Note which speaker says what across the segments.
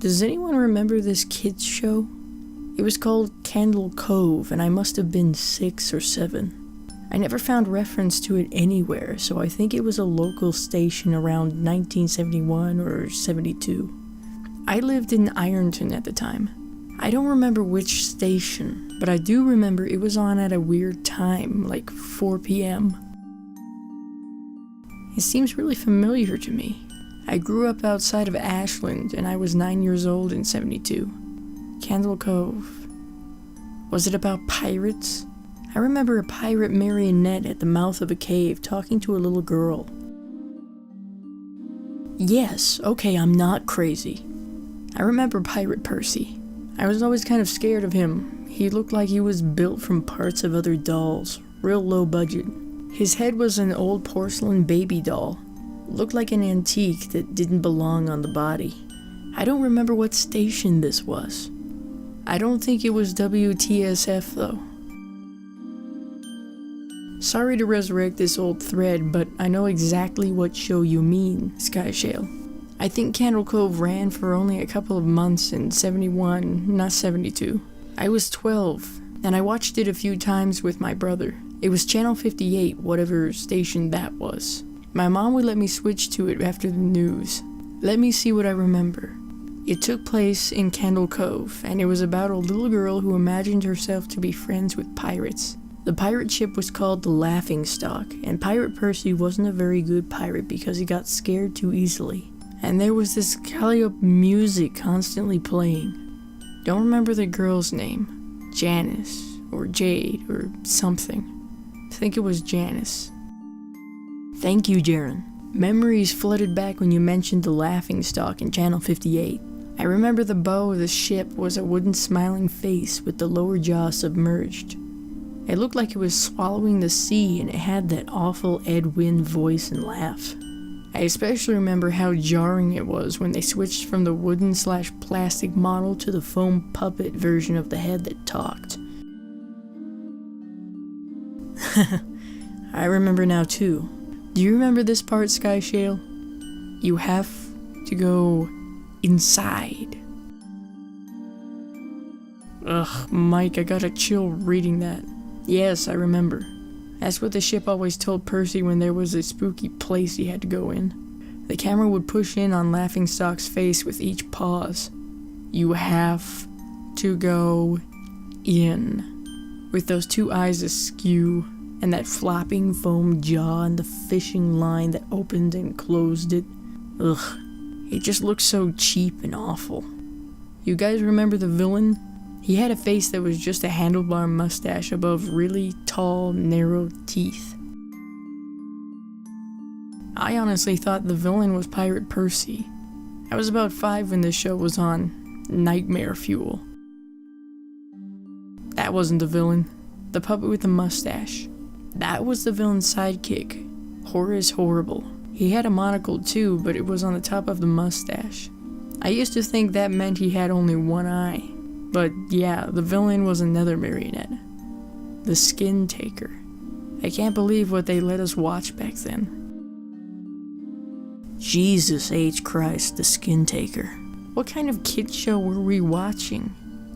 Speaker 1: Does anyone remember this kids show? It was called Candle Cove, and I must have been 6 or 7. I never found reference to it anywhere, so I think it was a local station around 1971 or 72. I lived in Ironton at the time. I don't remember which station, but I do remember it was on at a weird time, like 4 p.m. It seems really familiar to me. I grew up outside of Ashland, and I was 9 years old in 72. Candle Cove. Was it about pirates? I remember a pirate marionette at the mouth of a cave talking to a little girl. Yes, okay, I'm not crazy. I remember Pirate Percy. I was always kind of scared of him. He looked like he was built from parts of other dolls, real low budget. His head was an old porcelain baby doll. Looked like an antique that didn't belong on the body. I don't remember what station this was. I don't think it was WTSF though. Sorry to resurrect this old thread, but I know exactly what show you mean, Skyshale. I think Candle Cove ran for only a couple of months in 71, not 72. I was 12, and I watched it a few times with my brother. It was Channel 58, whatever station that was. My mom would let me switch to it after the news. Let me see what I remember. It took place in Candle Cove, and it was about a little girl who imagined herself to be friends with pirates. The pirate ship was called the Laughingstock, and Pirate Percy wasn't a very good pirate because he got scared too easily. And there was this calliope music constantly playing. Don't remember the girl's name. Janice, or Jade, or something. I think it was Janice. Thank you, Jaren. Memories flooded back when you mentioned the Laughingstock in Channel 58. I remember the bow of the ship was a wooden smiling face with the lower jaw submerged. It looked like it was swallowing the sea, and it had that awful Ed Wynn voice and laugh. I especially remember how jarring it was when they switched from the wooden/plastic model to the foam puppet version of the head that talked. I remember now too. Do you remember this part, Skyshale? You have to go inside. Ugh, Mike, I got a chill reading that. Yes, I remember. That's what the ship always told Percy when there was a spooky place he had to go in. The camera would push in on Laughingstock's face with each pause. You have to go in. With those two eyes askew, and that flopping foam jaw and the fishing line that opened and closed it. Ugh, it just looked so cheap and awful. You guys remember the villain? He had a face that was just a handlebar mustache above really tall, narrow teeth. I honestly thought the villain was Pirate Percy. I was about 5 when this show was on. Nightmare fuel. That wasn't the villain. The puppet with the mustache. That was the villain's sidekick. Horace Horrible. He had a monocle too, but it was on the top of the mustache. I used to think that meant he had only one eye. But yeah, the villain was another marionette. The Skin Taker. I can't believe what they let us watch back then. Jesus H. Christ, the Skin Taker. What kind of kids show were we watching?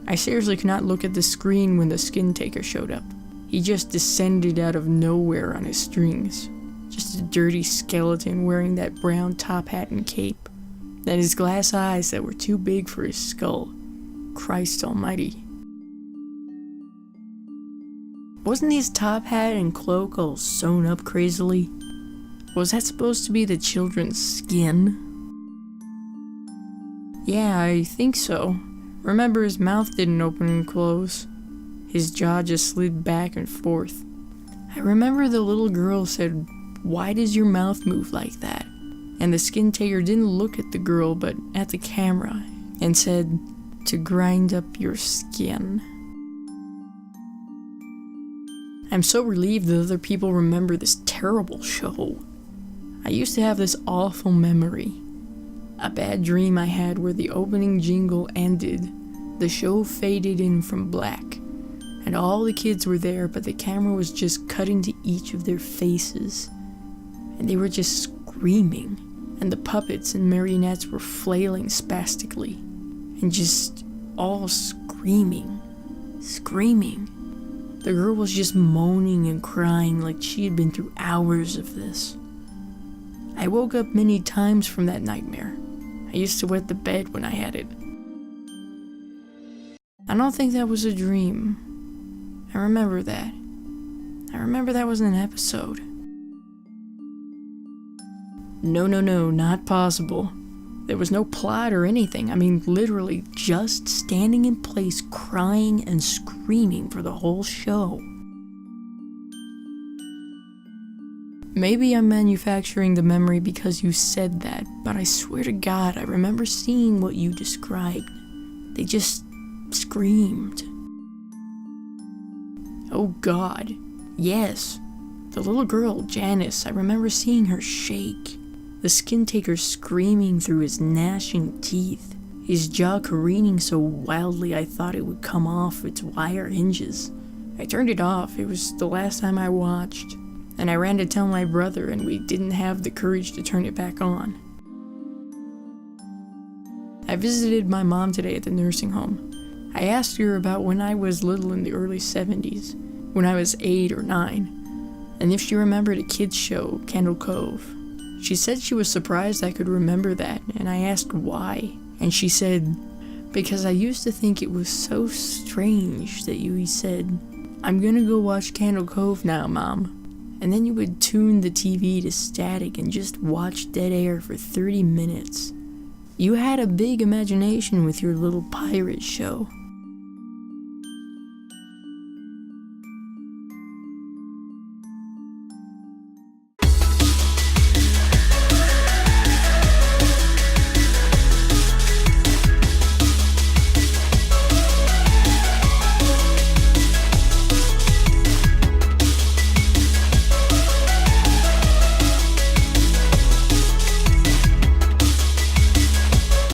Speaker 1: I seriously could not look at the screen when the Skin Taker showed up. He just descended out of nowhere on his strings. Just a dirty skeleton wearing that brown top hat and cape. And his glass eyes that were too big for his skull. Christ almighty. Wasn't his top hat and cloak all sewn up crazily? Was that supposed to be the children's skin? Yeah, I think so. Remember, his mouth didn't open and close. His jaw just slid back and forth. I remember the little girl said, "Why does your mouth move like that?" And the Skin Taker didn't look at the girl but at the camera and said, "To grind up your skin." I'm so relieved that other people remember this terrible show. I used to have this awful memory. A bad dream I had where the opening jingle ended, the show faded in from black, and all the kids were there, but the camera was just cutting to each of their faces, and they were just screaming, and the puppets and marionettes were flailing spastically. and just all screaming. The girl was just moaning and crying like she had been through hours of this. I woke up many times from that nightmare. I used to wet the bed when I had it. I don't think that was a dream. I remember that. I remember that was an episode. No, not possible. There was no plot or anything. I mean, literally just standing in place, crying and screaming for the whole show. Maybe I'm manufacturing the memory because you said that, but I swear to God, I remember seeing what you described. They just screamed. Oh God, yes. The little girl, Janice, I remember seeing her shake. The skin taker screaming through his gnashing teeth, his jaw careening so wildly I thought it would come off its wire hinges. I turned it off. It was the last time I watched, and I ran to tell my brother, and we didn't have the courage to turn it back on. I visited my mom today at the nursing home. I asked her about when I was little in the early 70s, when I was 8 or 9, and if she remembered a kids show, Candle Cove. She said she was surprised I could remember that, and I asked why, and she said, because I used to think it was so strange that you said, "I'm gonna go watch Candle Cove now, Mom," and then you would tune the TV to static and just watch dead air for 30 minutes. You had a big imagination with your little pirate show.